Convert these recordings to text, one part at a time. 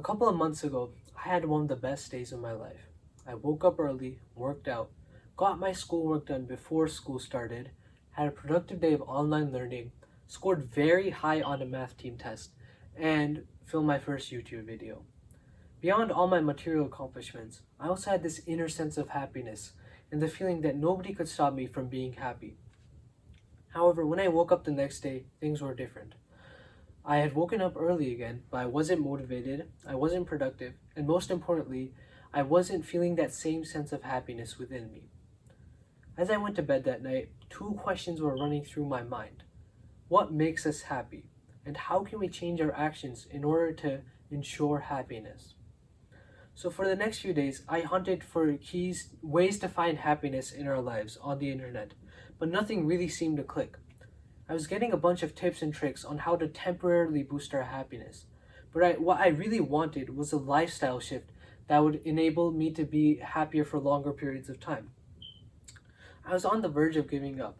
couple of months ago, I had one of the best days of my life. I woke up early, worked out, got my schoolwork done before school started, had a productive day of online learning, scored very high on a math team test, and filmed my first YouTube video. Beyond all my material accomplishments, I also had this inner sense of happiness and the feeling that nobody could stop me from being happy. However, when I woke up the next day, things were different. I had woken up early again, but I wasn't motivated, I wasn't productive, and most importantly, I wasn't feeling that same sense of happiness within me. As I went to bed that night, two questions were running through my mind. What makes us happy? And how can we change our actions in order to ensure happiness? So for the next few days, I hunted for ways to find happiness in our lives on the internet, but nothing really seemed to click. I was getting a bunch of tips and tricks on how to temporarily boost our happiness. But what I really wanted was a lifestyle shift that would enable me to be happier for longer periods of time. I was on the verge of giving up,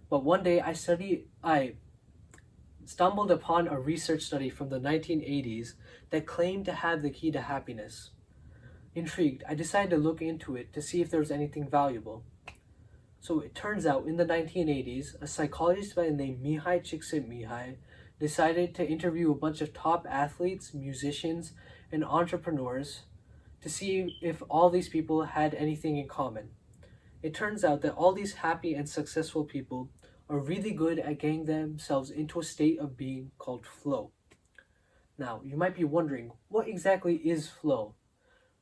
but one day I stumbled upon a research study from the 1980s that claimed to have the key to happiness. Intrigued, I decided to look into it to see if there was anything valuable. So it turns out in the 1980s, a psychologist by the name Mihai Csikszentmihalyi decided to interview a bunch of top athletes, musicians, and entrepreneurs to see if all these people had anything in common. It turns out that all these happy and successful people are really good at getting themselves into a state of being called flow. Now, you might be wondering, what exactly is flow?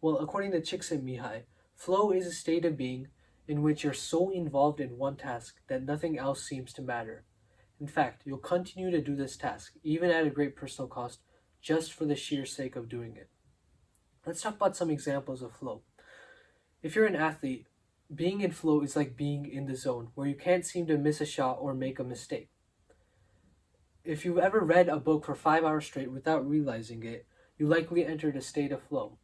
Well, according to Csikszentmihalyi, flow is a state of being in which you're so involved in one task that nothing else seems to matter. In fact, you'll continue to do this task, even at a great personal cost, just for the sheer sake of doing it. Let's talk about some examples of flow. If you're an athlete, being in flow is like being in the zone, where you can't seem to miss a shot or make a mistake. If you've ever read a book for 5 hours straight without realizing it, you likely entered a state of flow.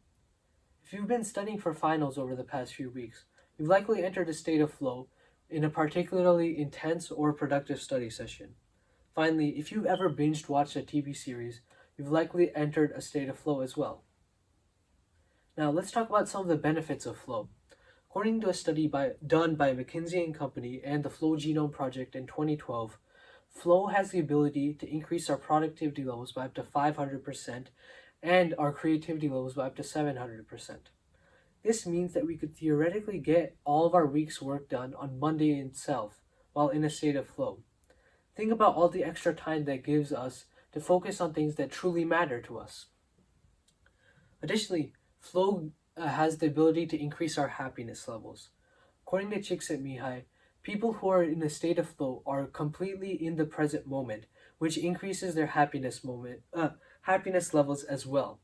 If you've been studying for finals over the past few weeks, you've likely entered a state of flow in a particularly intense or productive study session. Finally, if you've ever binged watched a TV series, you've likely entered a state of flow as well. Now, let's talk about some of the benefits of flow. According to a study done by McKinsey and Company and the Flow Genome Project in 2012, flow has the ability to increase our productivity levels by up to 500% and our creativity levels by up to 700%. This means that we could theoretically get all of our week's work done on Monday itself while in a state of flow. Think about all the extra time that gives us to focus on things that truly matter to us. Additionally, flow has the ability to increase our happiness levels. According to Csikszentmihalyi, people who are in a state of flow are completely in the present moment, which increases their happiness levels as well.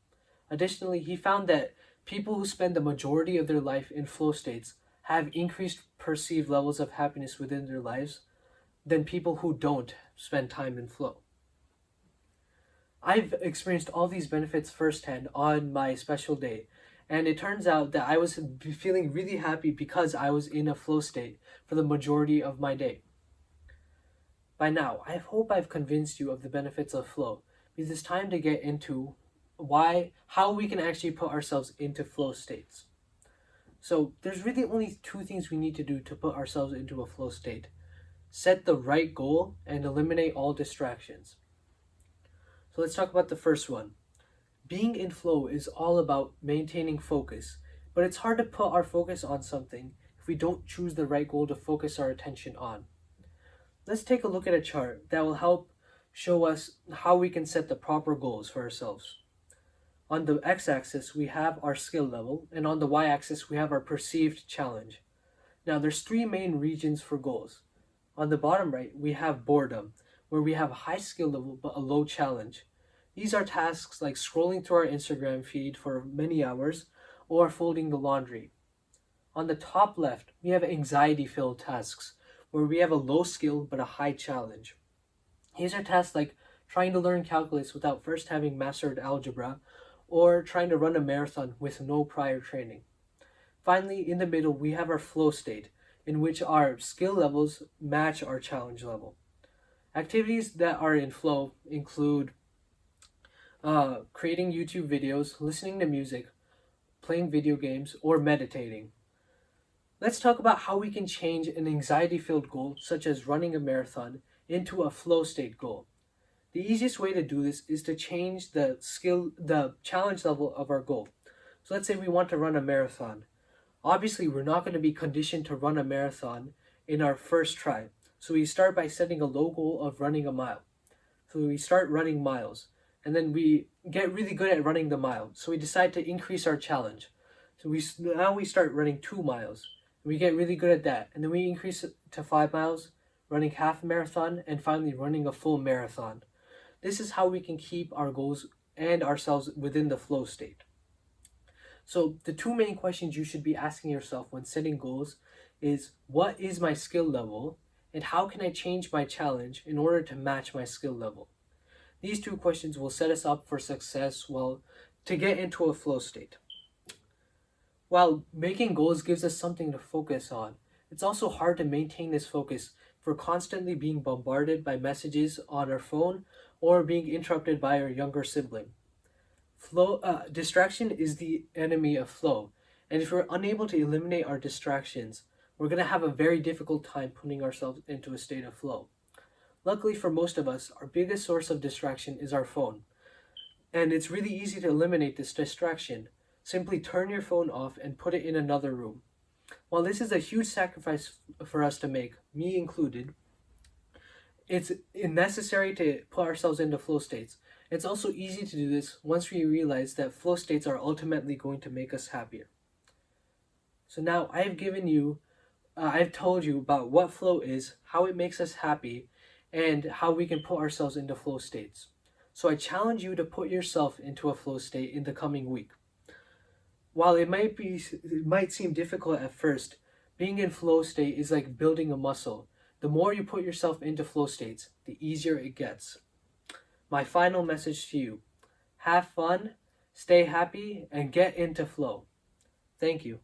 Additionally, he found that people who spend the majority of their life in flow states have increased perceived levels of happiness within their lives than people who don't spend time in flow. I've experienced all these benefits firsthand on my special day, and it turns out that I was feeling really happy because I was in a flow state for the majority of my day. By now, I hope I've convinced you of the benefits of flow, because it's time to get into how we can actually put ourselves into flow states. So there's really only two things we need to do to put ourselves into a flow state. Set the right goal and eliminate all distractions. So let's talk about the first one. Being in flow is all about maintaining focus, but it's hard to put our focus on something if we don't choose the right goal to focus our attention on. Let's take a look at a chart that will help show us how we can set the proper goals for ourselves. On the x-axis, we have our skill level, and on the y-axis, we have our perceived challenge. Now, there's three main regions for goals. On the bottom right, we have boredom, where we have a high skill level but a low challenge. These are tasks like scrolling through our Instagram feed for many hours or folding the laundry. On the top left, we have anxiety-filled tasks, where we have a low skill but a high challenge. These are tasks like trying to learn calculus without first having mastered algebra, or trying to run a marathon with no prior training. Finally, in the middle, we have our flow state, in which our skill levels match our challenge level. Activities that are in flow include creating YouTube videos, listening to music, playing video games, or meditating. Let's talk about how we can change an anxiety filled goal, such as running a marathon, into a flow state goal. The easiest way to do this is to change the challenge level of our goal. So let's say we want to run a marathon. Obviously, we're not going to be conditioned to run a marathon in our first try. So we start by setting a low goal of running a mile. So we start running miles, and then we get really good at running the mile. So we decide to increase our challenge. So now we start running 2 miles. We get really good at that, and then we increase it to 5 miles, running half a marathon, and finally running a full marathon. This is how we can keep our goals and ourselves within the flow state. So the two main questions you should be asking yourself when setting goals is, what is my skill level, and how can I change my challenge in order to match my skill level? These two questions will set us up for success to get into a flow state. While making goals gives us something to focus on, it's also hard to maintain this focus if we're constantly being bombarded by messages on our phone or being interrupted by our younger sibling. Distraction is the enemy of flow, and if we're unable to eliminate our distractions, we're going to have a very difficult time putting ourselves into a state of flow. Luckily for most of us, our biggest source of distraction is our phone, and it's really easy to eliminate this distraction. Simply turn your phone off and put it in another room. While this is a huge sacrifice for us to make, me included, it's necessary to put ourselves into flow states. It's also easy to do this once we realize that flow states are ultimately going to make us happier. So now I've told you about what flow is, how it makes us happy, and how we can put ourselves into flow states. So I challenge you to put yourself into a flow state in the coming week. While it might seem difficult at first, being in flow state is like building a muscle. The more you put yourself into flow states, the easier it gets. My final message to you: have fun, stay happy, and get into flow. Thank you.